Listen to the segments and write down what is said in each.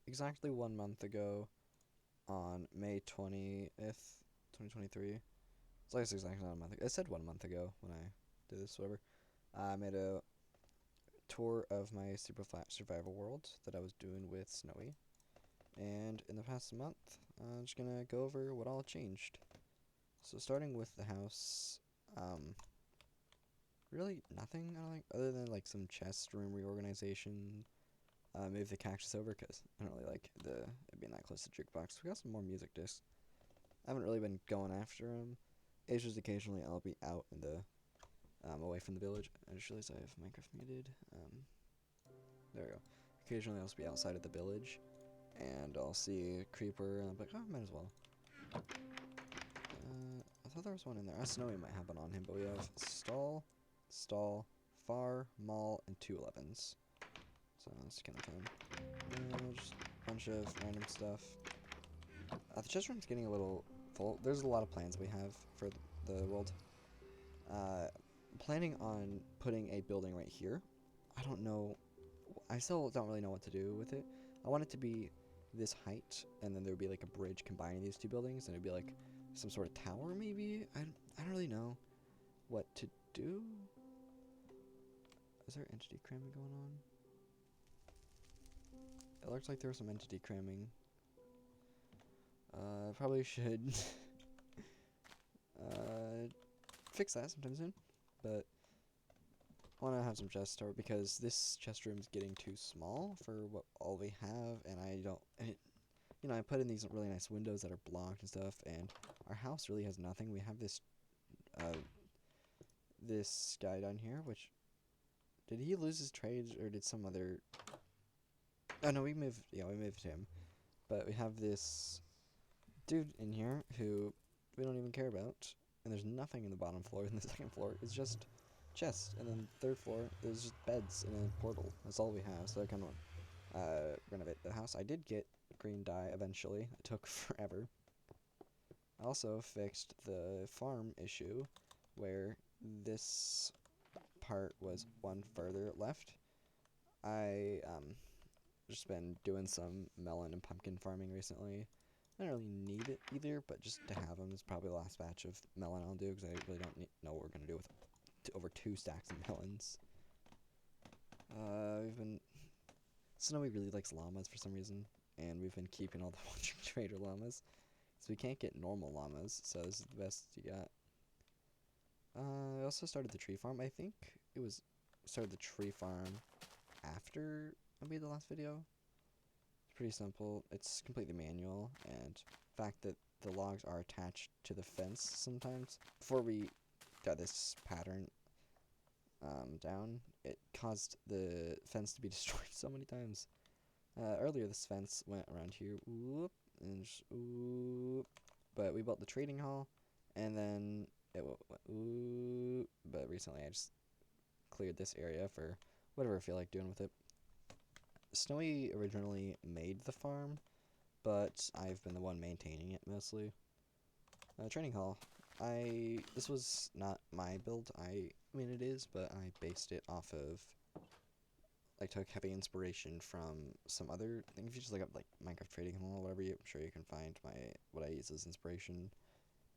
exactly 1 month ago on May 20th, 2023. It's like it's exactly not a month ago. It said 1 month ago when I did this, whatever. I made a tour of my Superflat survival world that I was doing with Snowy. And in the past month, I'm just gonna go over what all changed. So starting with the house, um, really nothing, I don't think, other than like some chest room reorganization. Move the cactus over because I don't really like it being that close to jukebox. We got some more music discs. I haven't really been going after them. It's just occasionally I'll be out in the away from the village. I just realized I have Minecraft muted. There we go. Occasionally I'll just be outside of the village, and I'll see a creeper, and I'm like, oh, might as well. I thought there was one in there. I Snowy might have one on him, but we have stall, far, mall, and 211s. So that's kind of fun. Just a bunch of random stuff. The chest room's getting a little full. There's a lot of plans we have for the world. Planning on putting a building right here. I don't know. I still don't really know what to do with it. I want it to be this height, and then there would be like a bridge combining these two buildings, and it'd be like some sort of tower, maybe? I don't really know what to do. Is there entity cramming going on? It looks like there's some entity cramming. Probably should fix that sometime soon, but I want to have some chest store because this chest room is getting too small for what all we have, and I don't. And it, I put in these really nice windows that are blocked and stuff, and our house really has nothing. We have uh, this guy down here, which did he lose his trade or did some other? Oh no, we moved. Yeah, we moved him, but we have this dude in here who we don't even care about, and there's nothing in the bottom floor. And the second floor is just chest, and then third floor there's just beds and a portal. That's all we have. So I kind of renovate the house. I did get green dye eventually. It took forever. I also fixed the farm issue where this part was one further left. I just been doing some melon and pumpkin farming recently. I don't really need it either, but just to have them is probably the last batch of melon I'll do because I really don't know what we're going to do with over 2 stacks of melons. We've been... Snowy really likes llamas for some reason, and we've been keeping all the Wandering Trader llamas. So we can't get normal llamas, so this is the best you got. I also started the tree farm. I think it was started the tree farm after I made the last video. It's pretty simple. It's completely manual, and the fact that the logs are attached to the fence sometimes. Before we got this pattern down, it caused the fence to be destroyed so many times. Earlier, this fence went around here, whoop, and just, whoop, but we built the trading hall, and then it went, whoop, but recently I just cleared this area for whatever I feel like doing with it. Snowy originally made the farm, but I've been the one maintaining it mostly. Training hall. This was not my build. I mean it is, but I based it off of, I took heavy inspiration from some other thing. If you just look up like Minecraft Trading Hall or whatever, I'm sure you can find what I use as inspiration.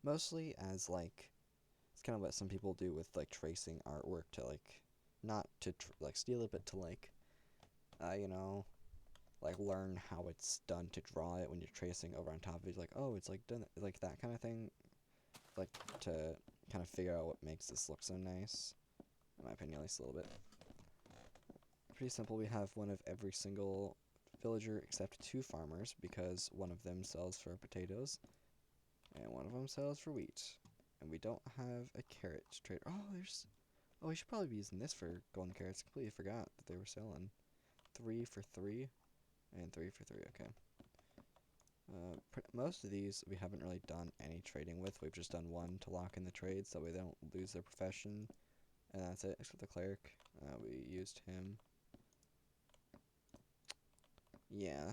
Mostly as like, it's kind of what some people do with like tracing artwork to like, not to like steal it, but to like, you know, like learn how it's done to draw it when you're tracing over on top of it. Like, oh, it's like done, like that kind of thing. Like to kind of figure out what makes this look so nice. In my opinion, at least a little bit. Pretty simple. We have one of every single villager except 2 farmers because one of them sells for potatoes and one of them sells for wheat. And we don't have a carrot trade. Oh, we should probably be using this for golden carrots. Completely forgot that they were selling 3 for 3 and 3 for 3. Okay. Most of these we haven't really done any trading with. We've just done one to lock in the trade so we don't lose their profession. And that's it, except the cleric. We used him. Yeah.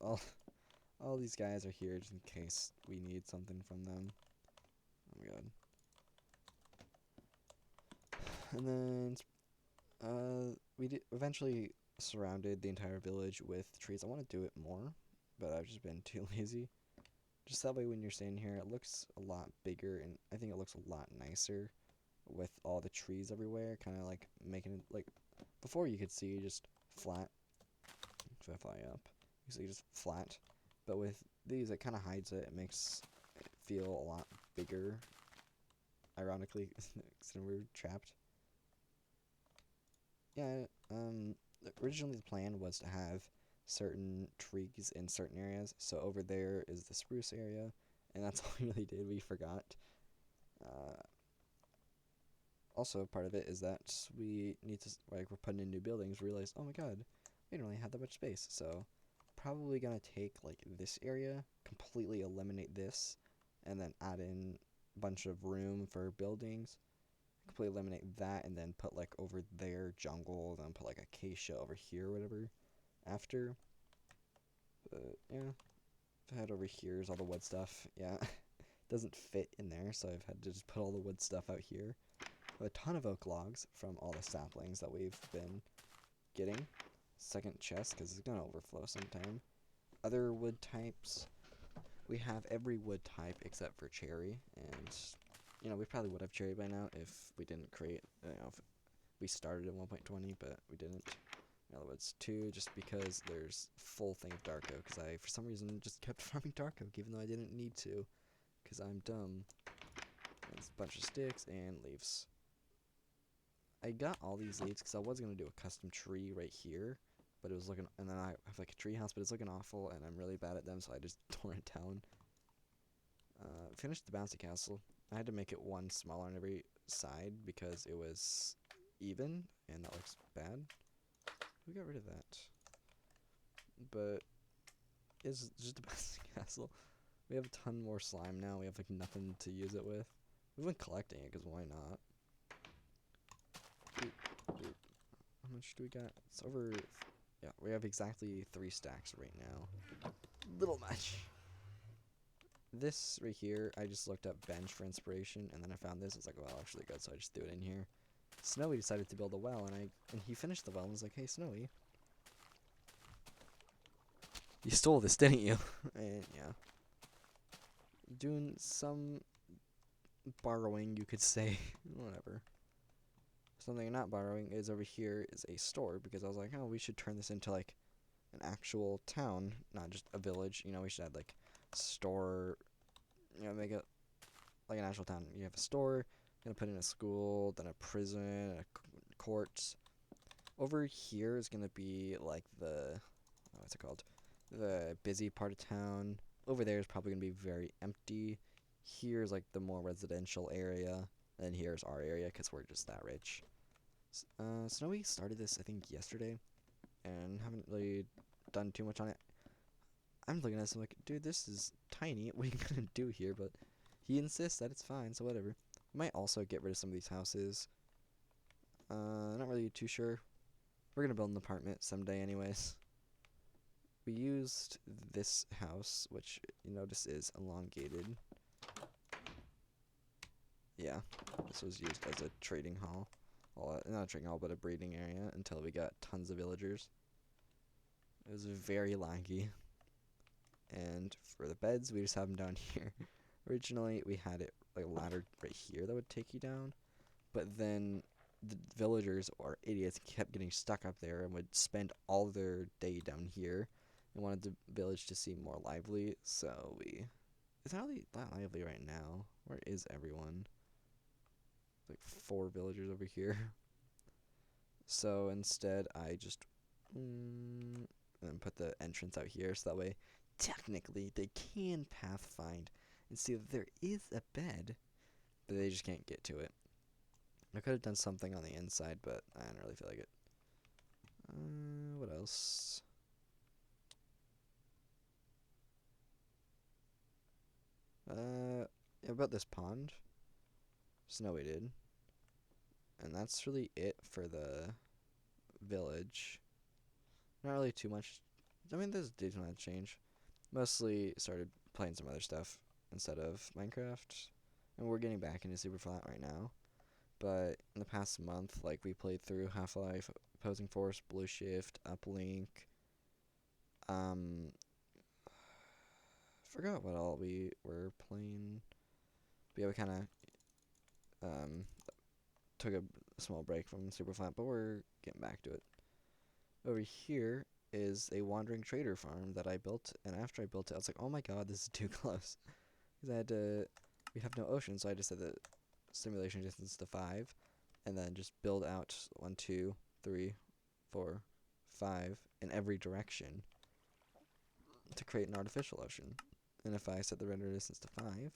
All these guys are here just in case we need something from them. Oh my god. And then we did eventually surrounded the entire village with trees. I want to do it more, but I've just been too lazy. Just that way when you're standing here, it looks a lot bigger, and I think it looks a lot nicer with all the trees everywhere, kind of like making it like before you could see just flat. If I fly up, you see just flat, but with these it kind of hides it. It makes it feel a lot bigger. Ironically, because we're trapped. Yeah. Originally the plan was to have certain trees in certain areas. So over there is the spruce area, and that's all we really did. We forgot. Uh, Also, part of it is that we need to, like, we're putting in new buildings, realize, oh my god, we don't really have that much space. So, probably gonna take, like, this area, completely eliminate this, and then add in a bunch of room for buildings. Completely eliminate that, and then put, like, over there jungle, then put, like, acacia over here, or whatever, after. But, yeah. If I head over here is all the wood stuff. Yeah. Doesn't fit in there, so I've had to just put all the wood stuff out here. A ton of oak logs from all the saplings that we've been getting. Second chest, because it's going to overflow sometime. Other wood types. We have every wood type except for cherry. And, you know, we probably would have cherry by now if we didn't create, you know, if we started at 1.20, but we didn't. In other words, 2, just because there's full thing of dark oak, because I, for some reason, just kept farming dark oak, even though I didn't need to, because I'm dumb. There's a bunch of sticks and leaves. I got all these leaves because I was going to do a custom tree right here, but it was looking, and then I have like a tree house, but it's looking awful, and I'm really bad at them, so I just tore it down. Finished the bouncy castle. I had to make it one smaller on every side because it was even, and that looks bad. We got rid of that. But it's just a bouncy castle. We have a ton more slime now. We have like nothing to use it with. We've been collecting it because why not? How much do we got? It's over. Yeah, we have exactly 3 stacks right now. Little much. This right here, I just looked up bench for inspiration, and then I found this. It's like, well, actually good, so I just threw it in here. Snowy decided to build a well, and he finished the well and was like, hey, Snowy, you stole this, didn't you? And yeah, doing some borrowing, you could say. Whatever. Something not borrowing is over here is a store, because I was like, oh, we should turn this into like an actual town, not just a village. You know, we should add like store, you know, make it like an actual town. You have a store, you're gonna put in a school, then a prison, a court. Over here is gonna be like the, what's it called? The busy part of town. Over there is probably gonna be very empty. Here's like the more residential area, and here's our area because we're just that rich. Snowy started this I think yesterday, and haven't really done too much on it. I'm looking at this, I'm like, dude, this is tiny. What are you gonna do here? But he insists that it's fine, so whatever. Might also get rid of some of these houses. Not really too sure. We're gonna build an apartment someday, anyways. We used this house, which you notice is elongated. Yeah, this was used as a trading hall. Well, not a trading hall, but a breeding area until we got tons of villagers. It was very laggy. And for the beds, we just have them down here. Originally, we had it like a ladder right here that would take you down, but then the villagers or idiots kept getting stuck up there and would spend all their day down here and wanted the village to seem more lively, so it's not really that lively right now. Where is everyone? Like 4 villagers over here. So instead, I just and put the entrance out here, so that way, technically, they can path find and see that there is a bed, but they just can't get to it. I could have done something on the inside, but I don't really feel like it. What else? About this pond. Snowy did. And that's really it for the village. Not really too much. I mean, this did not change. Mostly started playing some other stuff instead of Minecraft. And we're getting back into Superflat right now. But in the past month, like, we played through Half-Life, opposing force, blue shift, uplink. Forgot what all we were playing. But yeah, we kind of took a small break from Superflat, but we're getting back to it. Over here is a wandering trader farm that I built, and after I built it, I was like, oh my god, this is too close. Because we have no ocean, so I just set the simulation distance to 5, and then just build out 1, 2, 3, 4, 5 in every direction to create an artificial ocean. And if I set the render distance to 5,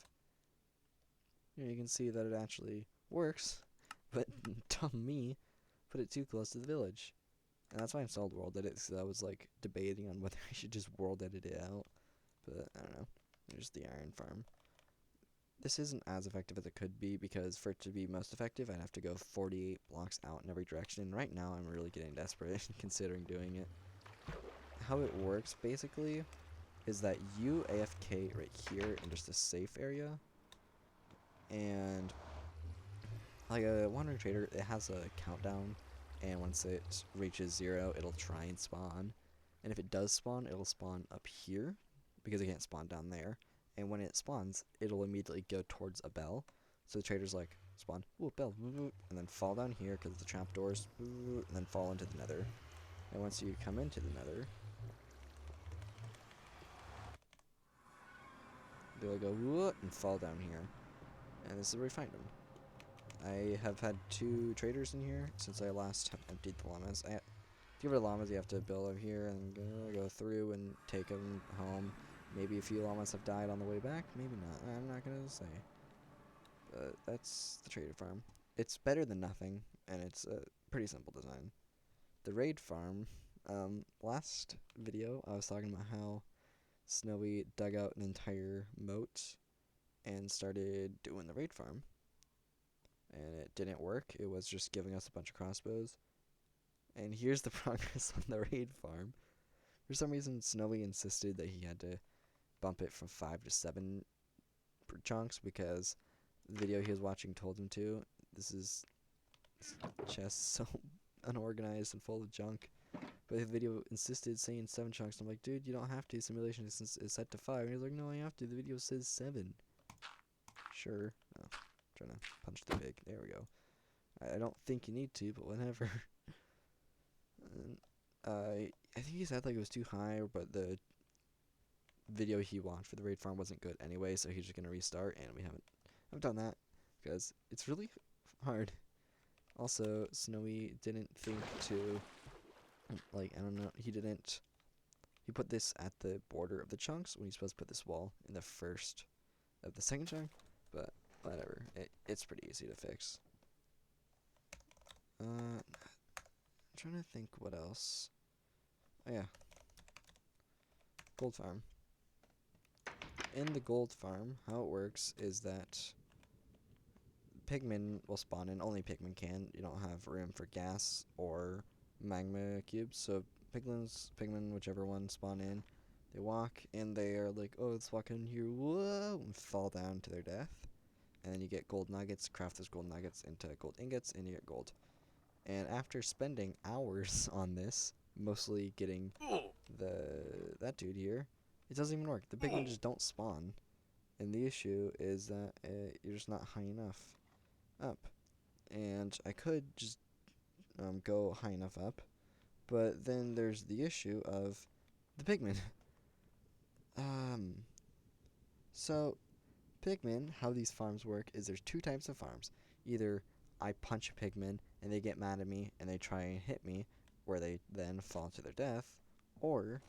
you can see that it actually works, but dumb me put it too close to the village. And that's why I installed world edit, because I was like debating on whether I should just world edit it out. But I don't know. There's the iron farm. This isn't as effective as it could be, because for it to be most effective, I'd have to go 48 blocks out in every direction. And right now, I'm really getting desperate considering doing it. How it works, basically, is that you AFK right here in just a safe area. And like a wandering trader, it has a countdown. And once it reaches 0, it'll try and spawn. And if it does spawn, it'll spawn up here, because it can't spawn down there. And when it spawns, it'll immediately go towards a bell. So the trader's like, spawn, ooh, bell, and then fall down here because of the trapdoors, and then fall into the nether. And once you come into the nether, they'll go, whoop, and fall down here. And this is where we find them. I have had 2 traders in here since I last emptied the llamas. To get rid of llamas, you have to build up here and go through and take them home. Maybe a few llamas have died on the way back. Maybe not. I'm not going to say. But that's the trader farm. It's better than nothing, and it's a pretty simple design. The raid farm, last video, I was talking about how Snowy dug out an entire moat and started doing the raid farm. And it didn't work. It was just giving us a bunch of crossbows. And here's the progress on the raid farm. For some reason, Snowy insisted that he had to bump it from 5 to 7 chunks because the video he was watching told him to. This chest so unorganized and full of junk. But the video insisted saying 7 chunks. I'm like, dude, you don't have to. Simulation distance is set to 5. And he's like, no, I have to. The video says 7. Sure. Oh, trying to punch the pig. There we go. I don't think you need to, but whatever. I think he said like it was too high, but the video he watched for the raid farm wasn't good anyway, so he's just gonna restart, and we haven't done that because it's really hard. Also, Snowy didn't think to I don't know, he put this at the border of the chunks when he's supposed to put this wall in the first of the second chunk, but whatever, it's pretty easy to fix. I'm trying to think what else. Oh yeah, gold farm. In the gold farm, how it works is that pigmen will spawn in. Only pigmen can. You don't have room for gas or magma cubes. So pigmen, whichever one, spawn in. They walk, and they are like, oh, let's walk in here, whoa, and fall down to their death. And then you get gold nuggets, craft those gold nuggets into gold ingots, and you get gold. And after spending hours on this, mostly getting that dude here, it doesn't even work. The big ones just don't spawn. And the issue is that you're just not high enough up. And I could just go high enough up, but then there's the issue of the pigmen. So pigmen, how these farms work is there's 2 types of farms. Either I punch a pigman and they get mad at me and they try and hit me, where they then fall to their death, or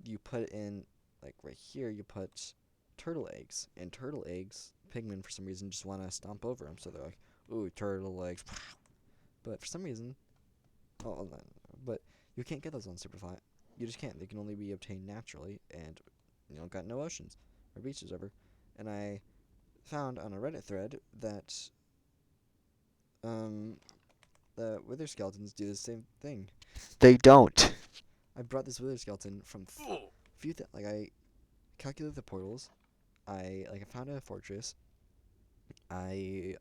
you put in, like right here, you put turtle eggs. And turtle eggs, pigmen for some reason just want to stomp over them, so they're like, ooh, turtle eggs. But for some reason, but you can't get those on Superflat. You just can't. They can only be obtained naturally, and got no oceans or beaches ever. And I found on a Reddit thread that the wither skeletons do the same thing. They don't. I brought this wither skeleton from I calculated the portals. I found a fortress. I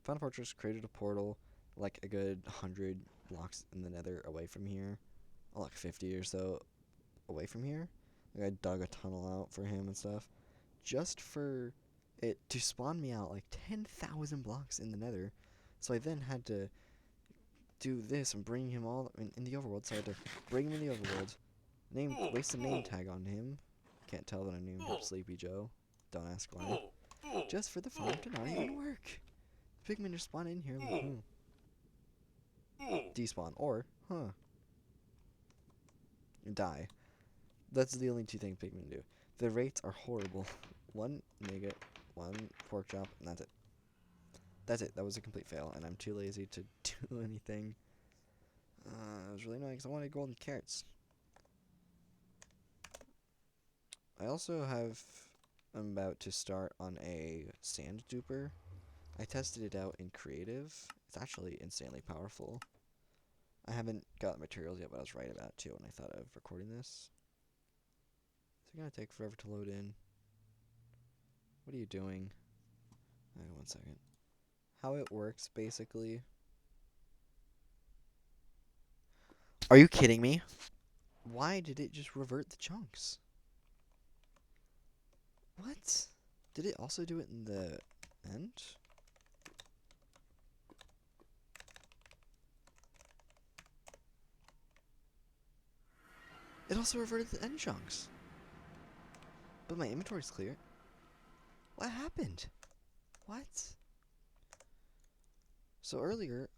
found a fortress, created a portal, like a good 100 blocks in the nether away from here. Oh, like 50 or so away from here. Like I dug a tunnel out for him and stuff, just for it to spawn me out like 10,000 blocks in the nether. So I then had to do this and bring him all in the overworld. So I had to bring him in the overworld, waste a name tag on him. Can't tell that I named him Sleepy Joe. Don't ask why. Just for the farm to not even work. Pigmen just spawn in here like, despawn or, die. That's the only two things pigmen do. The rates are horrible. 1 nugget, 1 pork chop, and that's it. That's it. That was a complete fail, and I'm too lazy to do anything. It was really annoying because I wanted golden carrots. I also I'm about to start on a sand duper. I tested it out in creative. It's actually insanely powerful. I haven't got materials yet, but I was right about to when I thought of recording this. It's gonna take forever to load in. What are you doing? Hang on 1 second. How it works, basically. Are you kidding me? Why did it just revert the chunks? What? Did it also do it in the end? It also reverted the end chunks. But my inventory's clear. What happened? What? So earlier,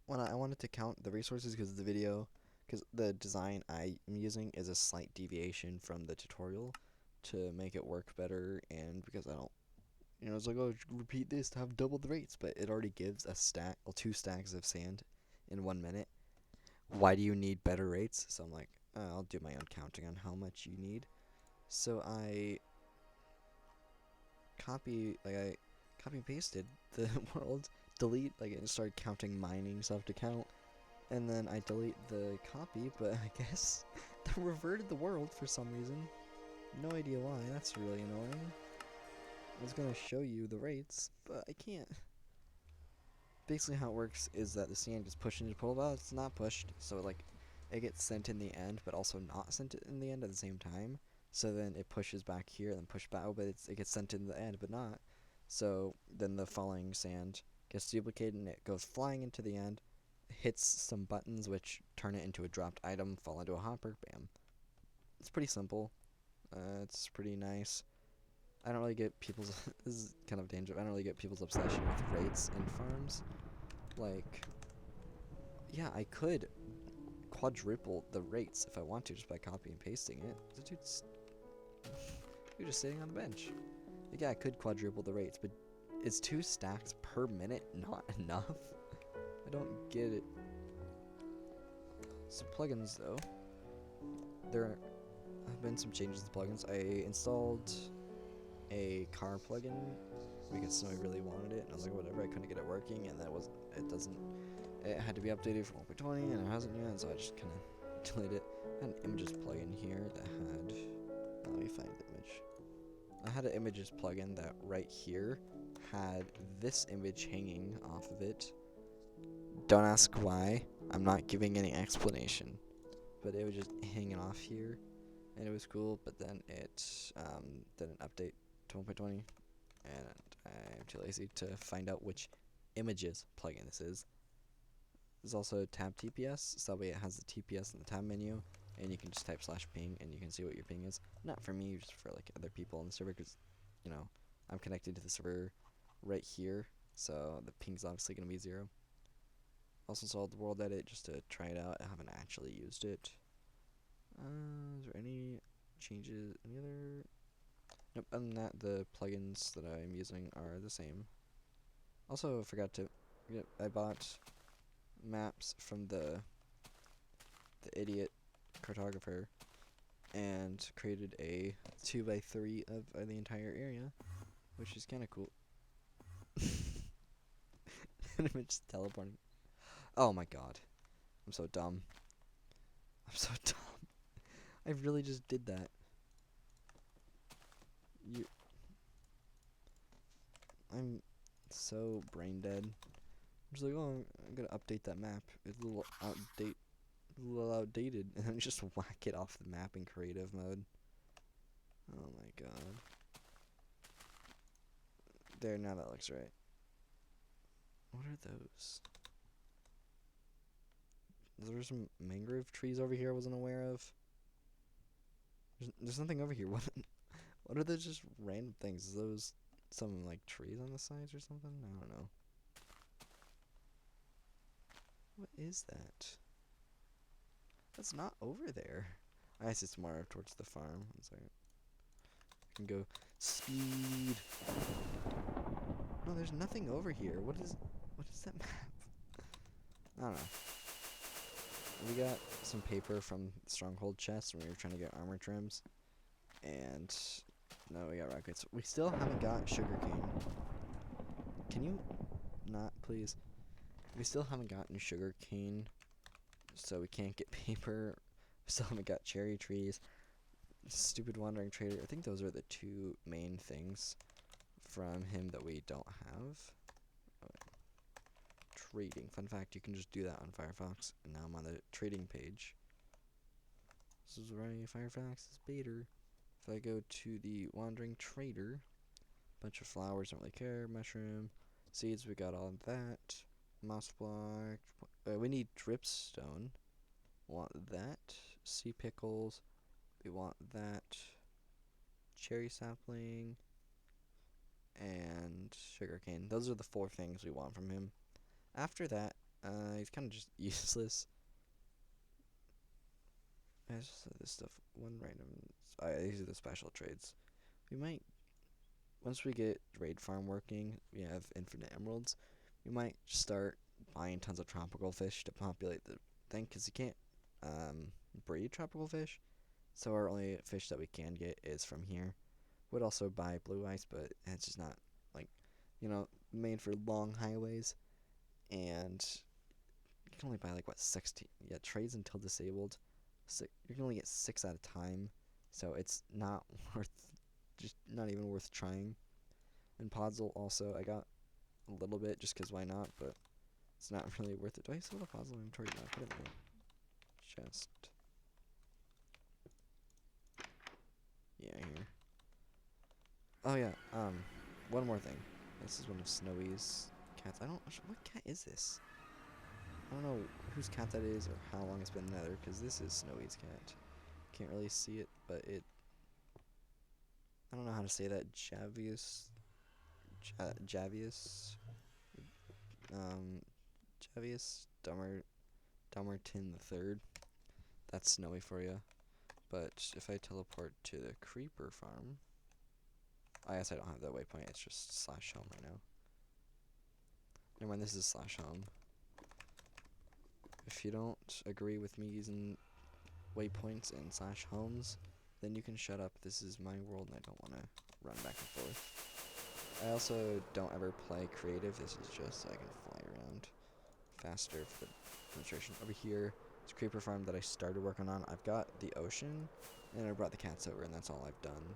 when I wanted to count the resources because the design I'm using is a slight deviation from the tutorial to make it work better, and because I don't, it's like, oh, repeat this to have double the rates, but it already gives a stack, well, 2 stacks of sand in 1 minute. Why do you need better rates? So I'm like, I'll do my own counting on how much you need. So I copy and pasted the world, delete, and started counting mining stuff to count, and then I delete the copy, but I guess that reverted the world for some reason. No idea why. That's really annoying. I was gonna show you the rates, but I can't. Basically how it works is that the sand gets pushed into the pool. Well, it's not pushed, so it gets sent in the end, but also not sent in the end at the same time. So then it pushes back here, and then pushed back, but it gets sent in the end, but not. So then the falling sand gets duplicated, and it goes flying into the end, hits some buttons, which turn it into a dropped item, fall into a hopper, bam. It's pretty simple. It's pretty nice. I don't really get people's this is kind of dangerous. I don't really get people's obsession with rates in farms. Like, yeah, I could quadruple the rates if I want to just by copy and pasting it. The dude's you're just sitting on the bench. Like, yeah, I could quadruple the rates, but is 2 stacks per minute not enough? I don't get it. So plugins though, there have been some changes to plugins. I installed a car plugin because somebody really wanted it, and I was like, whatever. I couldn't get it working, and it had to be updated for 1.20, and it hasn't yet, so I just kind of deleted it. I had an images plugin here that had, let me find the image. I had an images plugin that right here had this image hanging off of it. Don't ask why. I'm not giving any explanation, but it was just hanging off here, and it was cool. But then it didn't update to 1.20, and I'm too lazy to find out which images plugin this is. There's also tab TPS, so that way it has the TPS in the tab menu, and you can just type /ping, and you can see what your ping is. Not for me, just for other people on the server, because I'm connected to the server right here, so the ping's obviously gonna be 0. Also installed the world edit just to try it out. I haven't actually used it. Is there any changes? Any other? Nope. Other than that, the plugins that I'm using are the same. Also, forgot to. I bought maps from the idiot cartographer and created a 2x3 of the entire area, which is kind of cool. And I'm just teleporting. Oh my god. I'm so dumb. I'm so dumb. I really just did that. I'm so brain dead. I'm just like, oh, I'm gonna update that map. It's a little outdated, and then just whack it off the map in creative mode. Oh my god. There, now that looks right. What are those? There some mangrove trees over here I wasn't aware of. There's nothing over here. What are those just random things? Is those some like trees on the sides or something? I don't know. What is that? That's not over there. I guess it's more towards the farm. One second. I can go speed. No, there's nothing over here. What is that map? I don't know. We got some paper from Stronghold chest when we were trying to get armor trims. And no, we got rockets. We still haven't got sugarcane. Can you not, please? We still haven't gotten sugarcane, so we can't get paper. We still haven't got cherry trees. Stupid wandering trader. I think those are the two main things from him that we don't have. Trading. Fun fact, you can just do that on Firefox. And now I'm on the trading page. This is where Firefox is better. If I go to the wandering trader, bunch of flowers, don't really care. Mushroom, seeds, we got all of that. Mouse block. We need dripstone. Want that. Sea pickles. We want that. Cherry sapling. And sugarcane. Those are the 4 things we want from him. After that, he's kind of just useless. I just this stuff. One random. These are the special trades. We might, once we get raid farm working, we have infinite emeralds. We might start buying tons of tropical fish to populate the thing, because you can't breed tropical fish. So our only fish that we can get is from here. Would also buy blue ice, but it's just not like, made for long highways. And you can only buy like what 16. Yeah, trades until disabled. So you can only get 6 at a time. So it's not not even worth trying. And Podzol also, I got a little bit just because why not, but it's not really worth it. Do I still have a Podzol inventory? No, put it in the chest. Yeah, here. Oh yeah, one more thing. This is one of Snowy's cats. What cat is this? I don't know whose cat that is or how long it's been in the nether, because this is Snowy's cat. Can't really see it, but I don't know how to say that. Javius, Dummerton the Third. That's Snowy for you. But if I teleport to the creeper farm, I guess I don't have that waypoint. It's just /home right now. Never mind, this is /home. If you don't agree with me using waypoints and /homes, then you can shut up. This is my world and I don't want to run back and forth. I also don't ever play creative. This is just so I can fly around faster for the demonstration. Over here, it's a creeper farm that I started working on. I've got the ocean, and I brought the cats over, and that's all I've done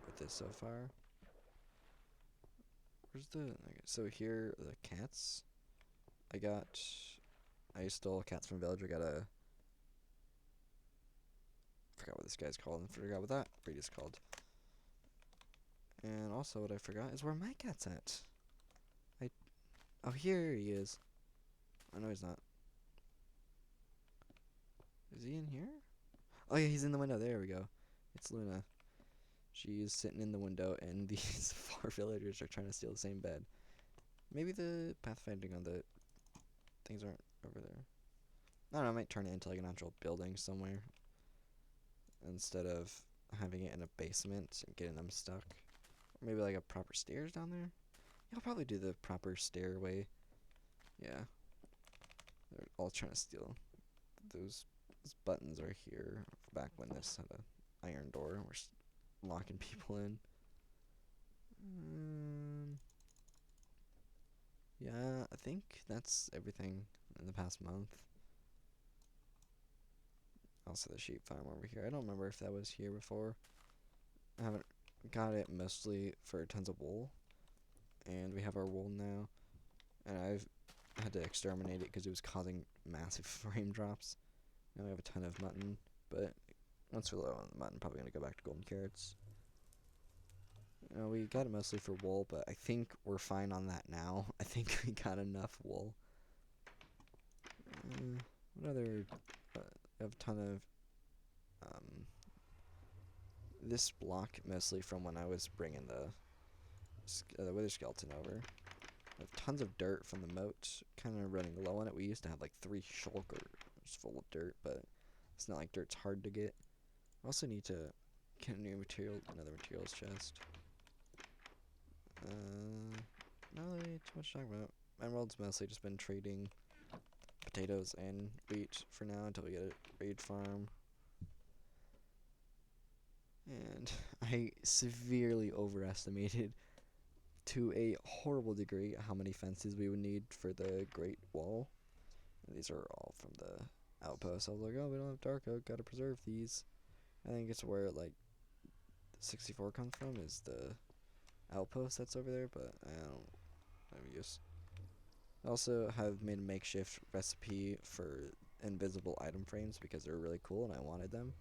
with this so far. Where's so here are the cats. I stole cats from village. I forgot what this guy's called, and forgot what that breed is called. And also what I forgot is where my cat's at. Oh, here he is. Oh, no, he's not. Is he in here? Oh, yeah, he's in the window. There we go. It's Luna. She's sitting in the window, and these 4 villagers are trying to steal the same bed. Maybe the pathfinding on the things aren't over there. I don't know, I might turn it into like an actual building somewhere, instead of having it in a basement and getting them stuck. Or maybe like a proper stairs down there. Yeah, I'll probably do the proper stairway. Yeah. They're all trying to steal. Those buttons are here back when this had a iron door. We're locking people in. Yeah, I think that's everything in the past month. Also the sheep farm over here. I don't remember if that was here before. I haven't got it mostly for tons of wool. And we have our wool now. And I've I had to exterminate it because it was causing massive frame drops. Now we have a ton of mutton, but once we're low on the mutton, probably gonna go back to golden carrots. We got it mostly for wool, but I think we're fine on that now. I think we got enough wool. What other? I have a ton of this block mostly from when I was bringing the wither skeleton over. I have tons of dirt from the moat, kind of running low on it. We used to have like 3 shulkers full of dirt, but it's not like dirt's hard to get. I also need to get a new material, another materials chest. Not really too much to talk about. Emerald's mostly just been trading potatoes and wheat for now until we get a raid farm. And I severely overestimated to a horrible degree how many fences we would need for the Great Wall. And these are all from the outpost. I was like, oh, we don't have dark oak, gotta preserve these. I think it's where like the 64 comes from, is the outpost that's over there, but I don't have use. I also have made a makeshift recipe for invisible item frames because they're really cool and I wanted them.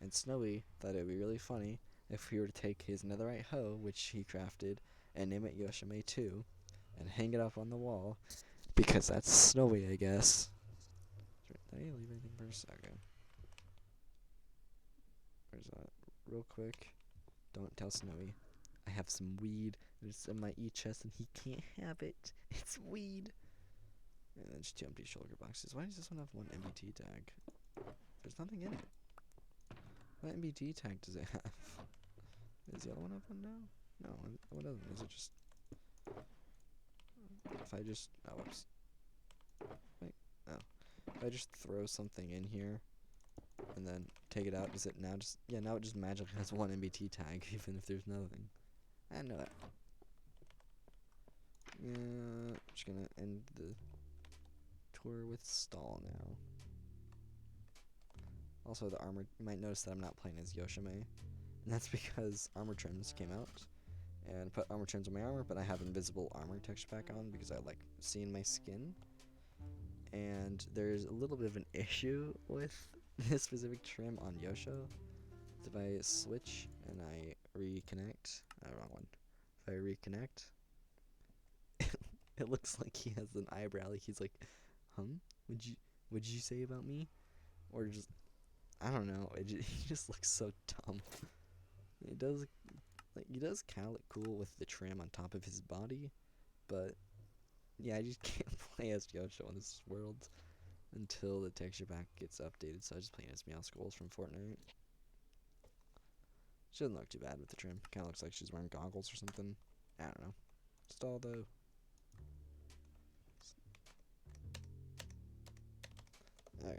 And Snowy thought it would be really funny if we were to take his netherite hoe, which he crafted, and name it Yoshime 2, and hang it up on the wall, because that's Snowy, I guess. Did I leave anything first? Okay. Where's that? Real quick. Don't tell Snowy. I have some weed. It's in my chest and he can't have it. It's weed. And then just 2 empty shoulder boxes. Why does this one have 1 MBT tag? There's nothing in it. What MBT tag does it have? Does the other one have one now? No, what doesn't? Is it just... If I just... Oh, whoops. Wait, oh. If I just throw something in here and then take it out, does it now just... Yeah, now it just magically has 1 MBT tag, even if there's nothing. I know that. I'm just gonna end the tour with stall now. Also, the armor, you might notice that I'm not playing as Yoshime, and that's because armor trims came out, and put armor trims on my armor, but I have invisible armor texture pack on because I like seeing my skin, and there's a little bit of an issue with this specific trim on Yosho. If I switch and I reconnect, wrong one. If I reconnect, it looks like he has an eyebrow, like he's like, what'd you say about me? Or just, I don't know, he just looks so dumb. He does kind of look cool with the trim on top of his body, but yeah, I just can't play as Yosho in this world until the texture pack gets updated, so I just play as Meowscles from Fortnite. She doesn't look too bad with the trim. Kind of looks like she's wearing goggles or something. I don't know. Stall though. Okay,